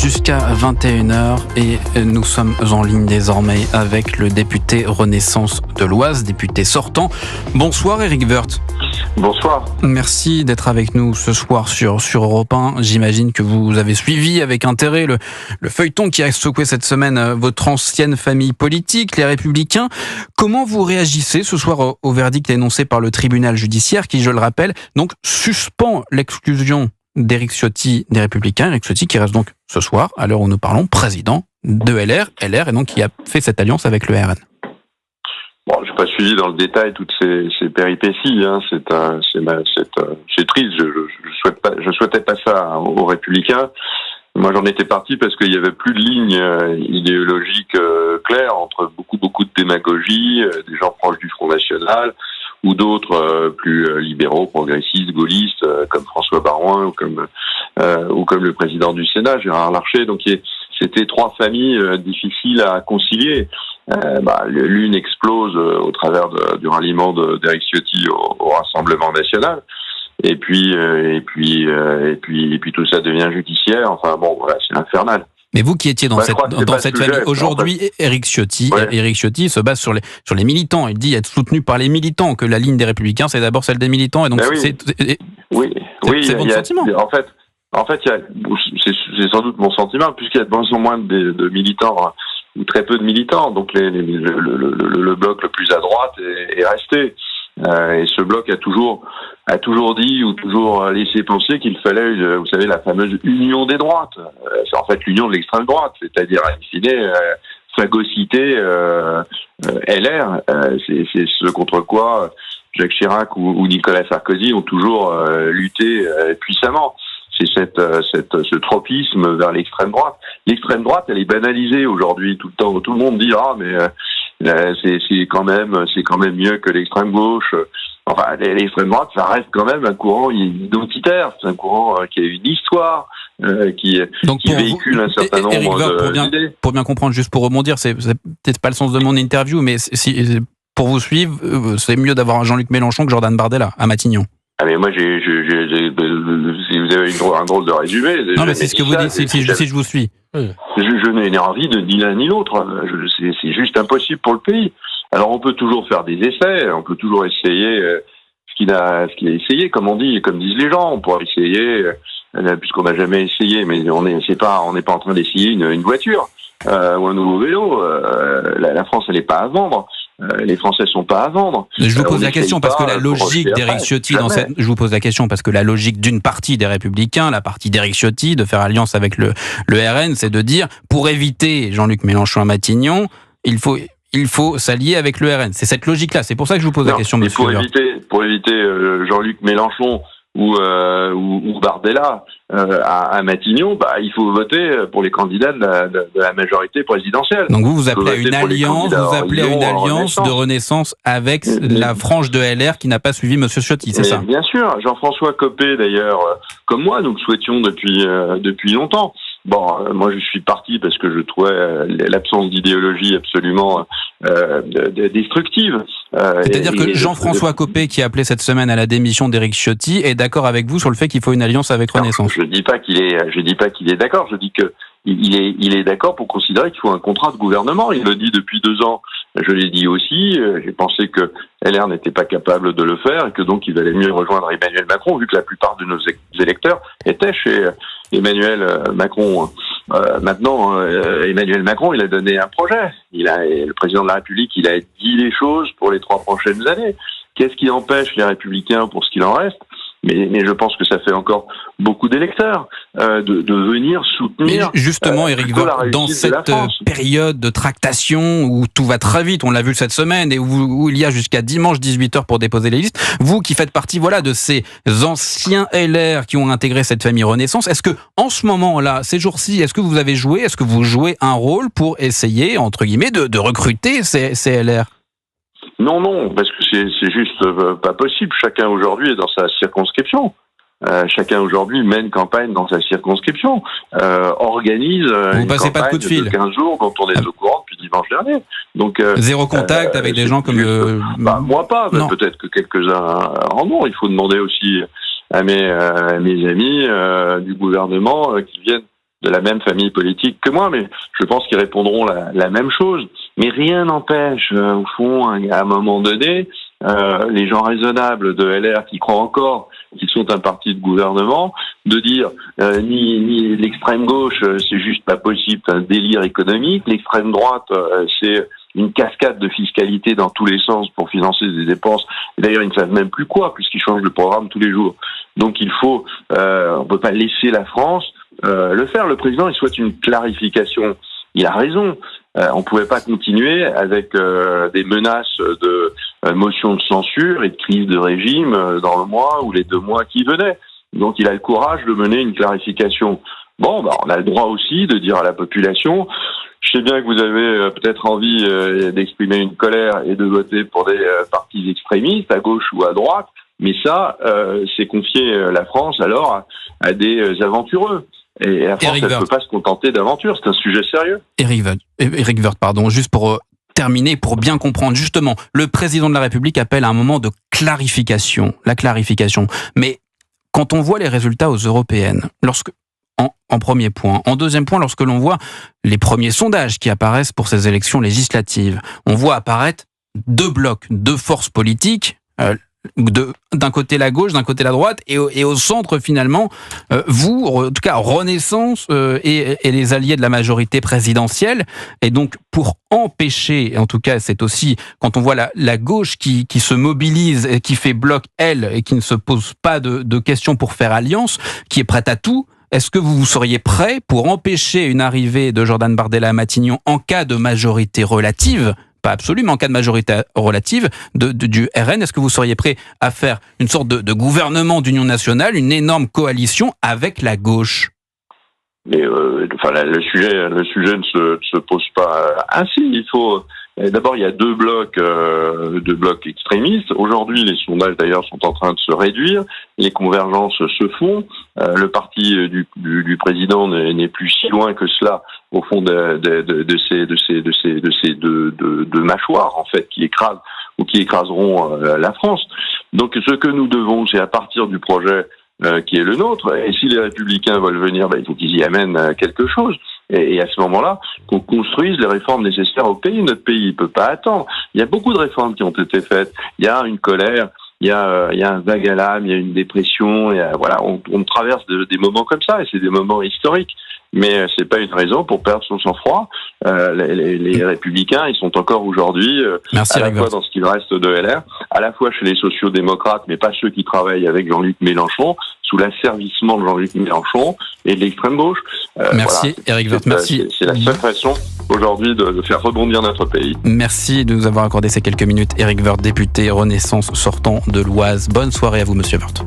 jusqu'à 21h et nous sommes en ligne désormais avec le député Renaissance de l'Oise, député sortant. Bonsoir Éric Woerth. Bonsoir. Merci d'être avec nous ce soir sur Europe 1. J'imagine que vous avez suivi avec intérêt le feuilleton qui a secoué cette semaine votre ancienne famille politique, les Républicains. Comment vous réagissez ce soir au verdict énoncé par le tribunal judiciaire qui, je le rappelle, donc suspend l'exclusion d'Éric Ciotti des Républicains, Éric Ciotti qui reste donc ce soir, à l'heure où nous parlons, président de LR et donc qui a fait cette alliance avec le RN. Bon, j'ai pas suivi dans le détail toutes ces péripéties. Hein. C'est triste. Je souhaitais pas ça aux Républicains. Moi, j'en étais parti parce qu'il y avait plus de ligne idéologique claire entre beaucoup de démagogie, des gens proches du Front National ou d'autres plus libéraux, progressistes, gaullistes, comme François Baroin ou comme le président du Sénat, Gérard Larcher. Donc, c'était trois familles difficiles à concilier. L'une explose au travers du ralliement d'Éric Ciotti au Rassemblement national. Et puis tout ça devient judiciaire. Enfin bon, voilà, c'est infernal. Mais vous qui étiez dans cette famille, aujourd'hui, Éric Ciotti se base sur les militants. Il dit être soutenu par les militants, que la ligne des Républicains, c'est d'abord celle des militants. Et donc c'est votre sentiment. En fait, c'est sans doute mon sentiment, puisqu'il y a de moins en moins de militants, ou très peu de militants. Donc le bloc le plus à droite est resté. Et ce bloc a toujours dit ou toujours laissé penser qu'il fallait, vous savez, la fameuse union des droites. C'est en fait l'union de l'extrême droite, c'est-à-dire in fine, phagocyter LR. C'est ce contre quoi Jacques Chirac ou Nicolas Sarkozy ont toujours lutté puissamment. C'est ce tropisme vers l'extrême droite. L'extrême droite, elle est banalisée aujourd'hui tout le temps. Tout le monde dit c'est quand même mieux que l'extrême gauche. Enfin, l'extrême droite, ça reste quand même un courant identitaire. C'est un courant qui a une histoire, qui véhicule un certain nombre d'idées. Pour bien comprendre, juste pour rebondir, c'est peut-être pas le sens de mon interview, mais pour vous suivre, c'est mieux d'avoir Jean-Luc Mélenchon que Jordan Bardella à Matignon. Ah mais moi, si vous avez un drôle de résumé. Non mais c'est ce que vous dites, si je vous suis. Je n'ai envie de ni l'un ni l'autre. C'est juste impossible pour le pays. Alors on peut toujours faire des essais, on peut toujours essayer ce qu'il a essayé, comme disent les gens. On pourrait essayer, puisqu'on n'a jamais essayé, mais on n'est pas en train d'essayer une voiture ou un nouveau vélo. La France, elle n'est pas à vendre. Les Français sont pas à vendre. Je vous pose la question parce que la logique d'Éric Ciotti je vous pose la question parce que la logique d'une partie des Républicains, la partie d'Éric Ciotti, de faire alliance avec le RN, c'est de dire pour éviter Jean-Luc Mélenchon à Matignon, il faut s'allier avec le RN. C'est cette logique-là. C'est pour ça que je vous pose la question, monsieur. Pour éviter Jean-Luc Mélenchon ou Bardella à Matignon, il faut voter pour les candidats de la majorité présidentielle. Donc vous appelez à une alliance, de Renaissance avec la frange de LR qui n'a pas suivi monsieur Ciotti, c'est ça? Bien sûr, Jean-François Copé d'ailleurs, comme moi, nous le souhaitions depuis longtemps. Bon, moi je suis parti parce que je trouvais l'absence d'idéologie absolument destructive. C'est-à-dire que Jean-François Copé, qui a appelé cette semaine à la démission d'Éric Ciotti, est d'accord avec vous sur le fait qu'il faut une alliance avec Renaissance? Je dis pas qu'il est d'accord. Je dis que il est d'accord pour considérer qu'il faut un contrat de gouvernement. Il le dit depuis 2 ans. Je l'ai dit aussi. J'ai pensé que LR n'était pas capable de le faire et que donc il valait mieux rejoindre Emmanuel Macron, vu que la plupart de nos électeurs étaient chez Emmanuel Macron. Maintenant, Emmanuel Macron, il a donné un projet. Le président de la République, il a dit les choses pour les 3 prochaines années. Qu'est-ce qui empêche les Républicains, pour ce qu'il en reste, mais je pense que ça fait encore beaucoup d'électeurs de venir soutenir. Mais justement, Éric Woerth, dans cette période de tractation où tout va très vite, on l'a vu cette semaine, et où il y a jusqu'à dimanche 18h pour déposer les listes, vous qui faites partie de ces anciens LR qui ont intégré cette famille Renaissance, est-ce que en ce moment-là, ces jours-ci, est-ce que vous jouez un rôle pour essayer, entre guillemets, de recruter ces LR? Non, parce que c'est juste pas possible. Chacun aujourd'hui est dans sa circonscription. Chacun aujourd'hui mène campagne dans sa circonscription, organise vous une passez campagne pas de coup de fil. 15 jours dont on est au courant depuis dimanche dernier. Donc zéro contact avec des gens comme moi pas, mais peut-être que quelques-uns en ont. Il faut demander aussi à mes amis du gouvernement qui viennent de la même famille politique que moi, mais je pense qu'ils répondront la même chose. Mais rien n'empêche, au fond, à un moment donné, les gens raisonnables de LR qui croient encore qu'ils sont un parti de gouvernement, de dire ni l'extrême gauche, c'est juste pas possible, c'est un délire économique, l'extrême droite, c'est une cascade de fiscalité dans tous les sens pour financer des dépenses. Et d'ailleurs, ils ne savent même plus quoi, puisqu'ils changent de programme tous les jours. Donc il faut, on peut pas laisser la France le faire. Le président, il souhaite une clarification. Il a raison. On pouvait pas continuer avec des menaces de motion de censure et de crise de régime dans le mois ou les 2 mois qui venaient. Donc il a le courage de mener une clarification. Bon, on a le droit aussi de dire à la population, je sais bien que vous avez peut-être envie d'exprimer une colère et de voter pour des partis extrémistes, à gauche ou à droite, mais ça, c'est confier la France alors à des aventureux. Et la France, elle ne peut pas se contenter d'aventures, c'est un sujet sérieux. Éric Woerth, pardon, juste pour terminer, pour bien comprendre, justement, le président de la République appelle à un moment de clarification, la clarification. Mais quand on voit les résultats aux européennes, en premier point. En deuxième point, lorsque l'on voit les premiers sondages qui apparaissent pour ces élections législatives, on voit apparaître 2 blocs, 2 forces politiques, d'un côté la gauche, d'un côté la droite, et au centre finalement, vous, en tout cas Renaissance et les alliés de la majorité présidentielle. Et donc pour empêcher, en tout cas c'est aussi quand on voit la gauche qui se mobilise et qui fait bloc elle et qui ne se pose pas de questions pour faire alliance, qui est prête à tout. Est-ce que vous seriez prêt pour empêcher une arrivée de Jordan Bardella à Matignon en cas de majorité relative, pas absolue, mais en cas de majorité relative du RN? Est-ce que vous seriez prêt à faire une sorte de gouvernement d'union nationale, une énorme coalition avec la gauche? Mais le sujet ne se pose pas ainsi. Il faut d'abord, il y a 2 blocs extrémistes. Aujourd'hui, les sondages d'ailleurs sont en train de se réduire. Les convergences se font. Le parti du président n'est plus si loin que cela au fond de ces deux mâchoires en fait qui écrasent ou qui écraseront la France. Donc, ce que nous devons, c'est à partir du projet qui est le nôtre. Et si les Républicains veulent venir, il faut qu'ils y amènent quelque chose. Et à ce moment-là, qu'on construise les réformes nécessaires au pays. Notre pays ne peut pas attendre. Il y a beaucoup de réformes qui ont été faites. Il y a une colère, il y a un vague à l'âme, il y a une dépression. On traverse des moments comme ça, et c'est des moments historiques. Mais c'est pas une raison pour perdre son sang-froid. Les Républicains, ils sont encore aujourd'hui, à la fois dans ce qu'il reste de LR, à la fois chez les sociaux-démocrates, mais pas ceux qui travaillent avec Jean-Luc Mélenchon, sous l'asservissement de Jean-Luc Mélenchon et de l'extrême gauche. Merci Éric Woerth, merci. C'est la seule façon aujourd'hui de faire rebondir notre pays. Merci de nous avoir accordé ces quelques minutes. Éric Woerth, député Renaissance sortant de l'Oise. Bonne soirée à vous, monsieur Woerth.